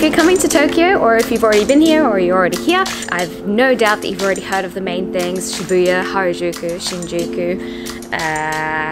you're coming to Tokyo, or if you've already been here or you're already here, I've no doubt that you've already heard of the main things: Shibuya, Harajuku, Shinjuku,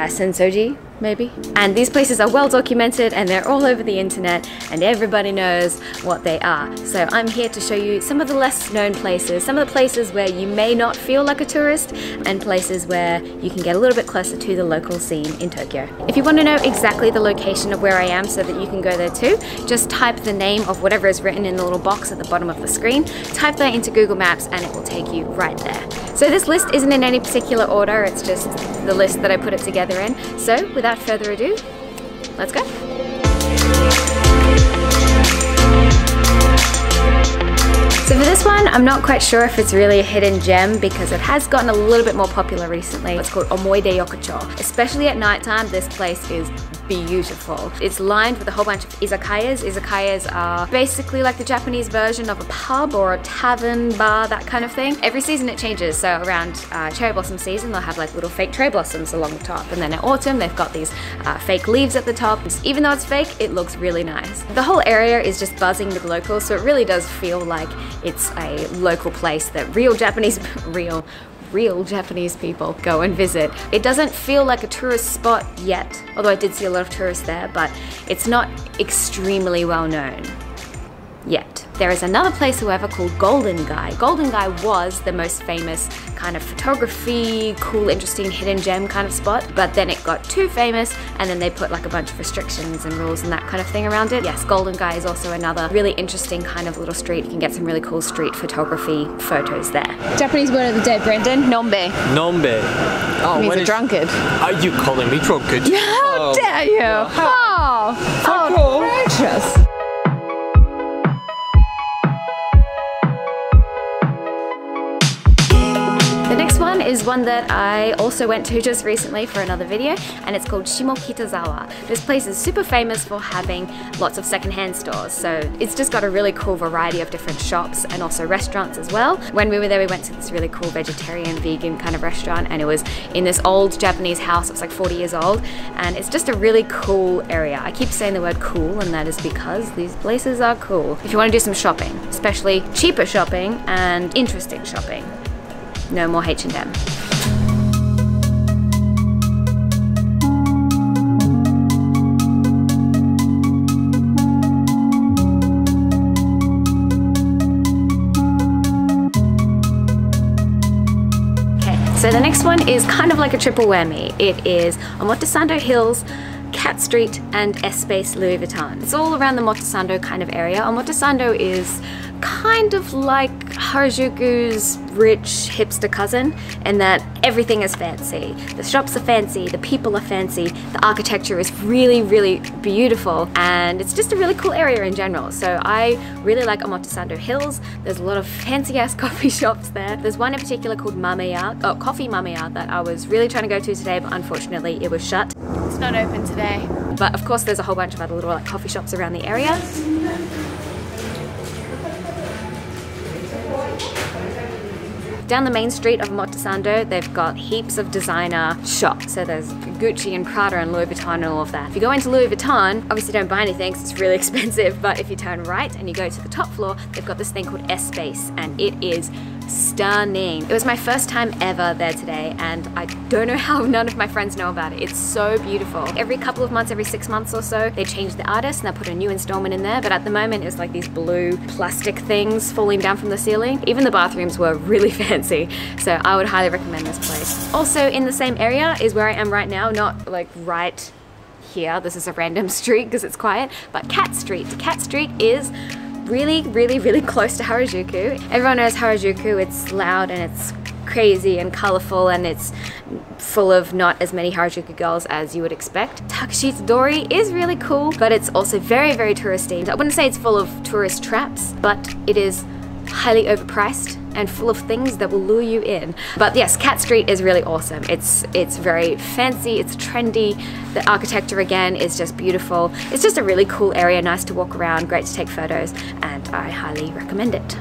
Sensoji, maybe. And these places are well documented and they're all over the internet and everybody knows what they are. So I'm here to show you some of the less known places, some of the places where you may not feel like a tourist, and places where you can get a little bit closer to the local scene in Tokyo. If you want to know exactly the location of where I am so that you can go there too, just type the name of whatever is written in the little box at the bottom of the screen, type that into Google Maps and it will take you right there. So this list isn't in any particular order, it's just the list that I put it together in. So without further ado, let's go. So for this one, I'm not quite sure if it's really a hidden gem because it has gotten a little bit more popular recently. It's called Omoide Yokocho. Especially at nighttime, this place is beautiful. It's lined with a whole bunch of izakayas. Izakayas are basically like the Japanese version of a pub or a tavern, bar, that kind of thing. Every season it changes. So around cherry blossom season, they'll have like little fake cherry blossoms along the top. And then at autumn, they've got these fake leaves at the top. Even though it's fake, it looks really nice. The whole area is just buzzing with locals, so it really does feel like it's a local place that real Japanese people go and visit. It doesn't feel like a tourist spot yet, although I did see a lot of tourists there, but it's not extremely well known yet. There is another place, however, called Golden Gai. Golden Gai was the most famous kind of photography, cool, interesting, hidden gem kind of spot, but then it got too famous and then they put like a bunch of restrictions and rules and that kind of thing around it. Yes, Golden Gai is also another really interesting kind of little street. You can get some really cool street photography photos there. Japanese word of the day, Brendan. Nombe. Nombe. Oh, means a drunkard. Are you calling me drunkard? How dare you? Oh, gracious. Is one that I also went to just recently for another video, and it's called Shimokitazawa. This place is super famous for having lots of secondhand stores, so it's just got a really cool variety of different shops and also restaurants as well. When we were there, we went to this really cool vegetarian, vegan kind of restaurant, and it was in this old Japanese house. It was like 40 years old, and it's just a really cool area. I keep saying the word cool, and that is because these places are cool. If you want to do some shopping, especially cheaper shopping and interesting shopping, no more H&M. So the next one is kind of like a triple whammy. It is Omotesando Hills, Cat Street, and S-Space Louis Vuitton. It's all around the Omotesando kind of area. Omotesando is kind of like Harajuku's rich hipster cousin in that everything is fancy. The shops are fancy, the people are fancy, the architecture is really, really beautiful, and it's just a really cool area in general. So I really like Omotesando Hills. There's a lot of fancy ass coffee shops there. There's one in particular called Mameya, Coffee Mameya, that I was really trying to go to today, but unfortunately it was shut. It's not open today. But of course there's a whole bunch of other little like coffee shops around the area. Down the main street of Omotesando, they've got heaps of designer shops. So there's Gucci and Prada and Louis Vuitton and all of that. If you go into Louis Vuitton, obviously don't buy anything because it's really expensive, but if you turn right and you go to the top floor, they've got this thing called S-Space, and it is stunning. It was my first time ever there today, and I don't know how none of my friends know about it. It's so beautiful. Every couple of months, every 6 months or so, they change the artist and they put a new installment in there, but at the moment it's like these blue plastic things falling down from the ceiling. Even the bathrooms were really fancy, so I would highly recommend this place. Also in the same area is where I am right now, not like right here. This is a random street because it's quiet, but Cat Street. Cat Street is really, really, really close to Harajuku. Everyone knows Harajuku. It's loud and it's crazy and colorful, and it's full of not as many Harajuku girls as you would expect. Takashita Dori is really cool, but it's also very, very touristy. I wouldn't say it's full of tourist traps, but it is highly overpriced and full of things that will lure you in. But yes, Cat Street is really awesome. It's very fancy, it's trendy. The architecture again is just beautiful. It's just a really cool area, nice to walk around, great to take photos, and I highly recommend it.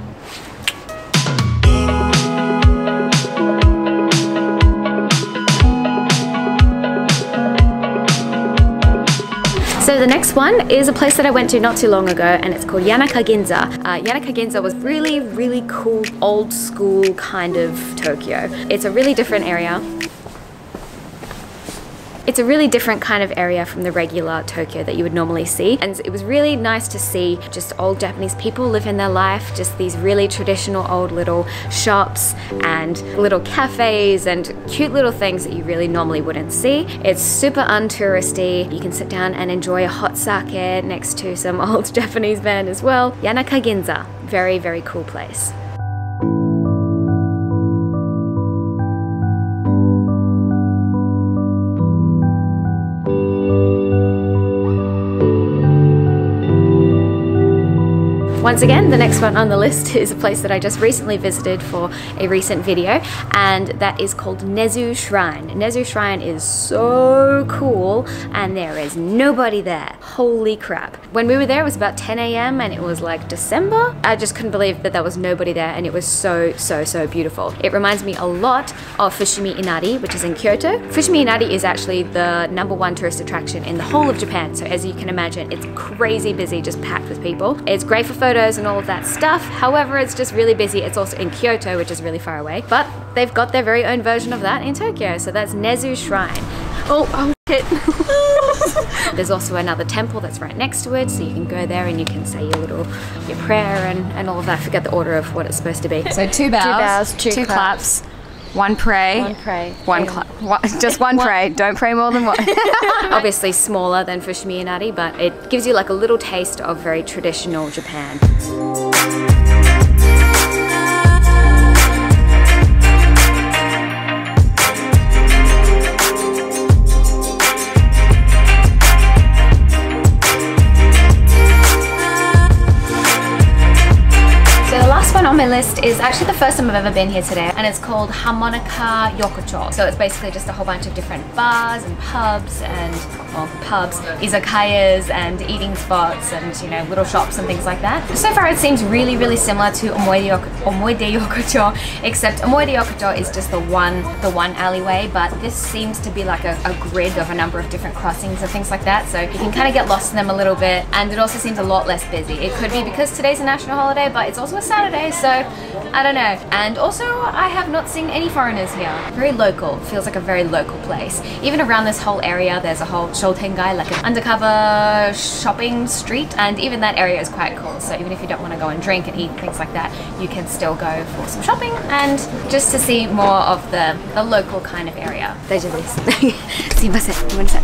So the the next one is a place that I went to not too long ago, and it's called Yanaka Ginza. Yanaka Ginza was really cool, old school kind of Tokyo. It's a really different area. It's a really different kind of area from the regular Tokyo that you would normally see, and it was really nice to see just old Japanese people living their life, just these really traditional old little shops and little cafes and cute little things that you really normally wouldn't see. It's super untouristy. You can sit down and enjoy a hot sake next to some old Japanese men as well. Yanaka Ginza, very cool place. Once again, the next one on the list is a place that I just recently visited for a recent video, and that is called Nezu Shrine. Nezu Shrine is so cool, and there is nobody there. Holy crap. When we were there, it was about 10 AM and it was like December. I just couldn't believe that there was nobody there, and it was so beautiful. It reminds me a lot of Fushimi Inari, which is in Kyoto. Fushimi Inari is actually the #1 tourist attraction in the whole of Japan, so as you can imagine, it's crazy busy, just packed with people. It's great for photos and all of that stuff. However, it's just really busy. It's also in Kyoto, which is really far away, but they've got their very own version of that in Tokyo. So that's Nezu Shrine. Oh shit. There's also another temple that's right next to it, so you can go there and you can say your prayer and all of that. I forget the order of what it's supposed to be. So two bows, two claps. One pray. One clap. Just one pray. Don't pray more than one. Obviously smaller than Fushimi Inari, but it gives you like a little taste of very traditional Japan. On my list is actually the first time I've ever been here today, and it's called Harmonica Yokocho. So it's basically just a whole bunch of different bars and pubs and, well, pubs, izakayas and eating spots and, you know, little shops and things like that. So far it seems really similar to Omoide Yokocho, except Omoide Yokocho is just the one alleyway, but this seems to be like a grid of a number of different crossings and things like that, so you can kind of get lost in them a little bit, and it also seems a lot less busy. It could be because today's a national holiday, but it's also a Saturday, so I don't know. And also, I have not seen any foreigners here. Very local, feels like a very local place. Even around this whole area, there's a whole shotengai, like an undercover shopping street, and even that area is quite cool. So even if you don't want to go and drink and eat things like that, you can still go for some shopping and just to see more of the local kind of area. 大丈夫です。すいません。ごめんなさい。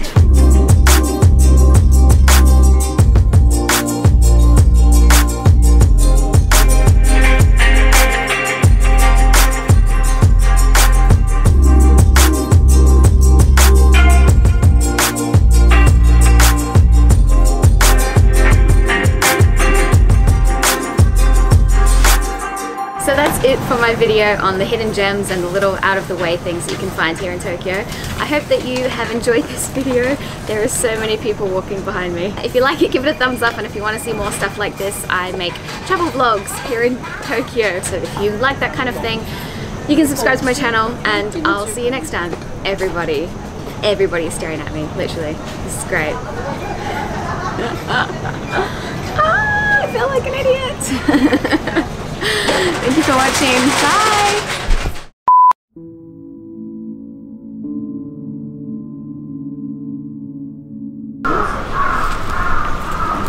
So that's it for my video on the hidden gems and the little out of the way things that you can find here in Tokyo. I hope that you have enjoyed this video. There are so many people walking behind me. If you like it, give it a thumbs up, and if you want to see more stuff like this, I make travel vlogs here in Tokyo. So if you like that kind of thing, you can subscribe to my channel, and I'll see you next time. Everybody is staring at me, literally. This is great. I feel like an idiot. Thank you for watching. Bye!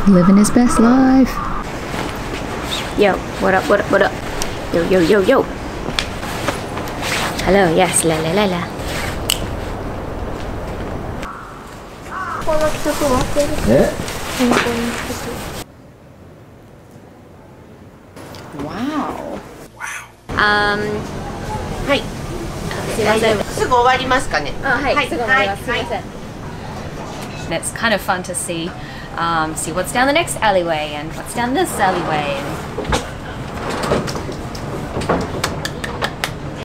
Living his best life. Yo, what up, what up, what up? Yo, yo, yo, yo. Hello, yes, la la la la. Wow. はい。すいません。すぐ終わりますかね。はい、はい、すぐ終わります。すいません。And it's kind of fun to see what's down the next alleyway and what's down this alleyway. And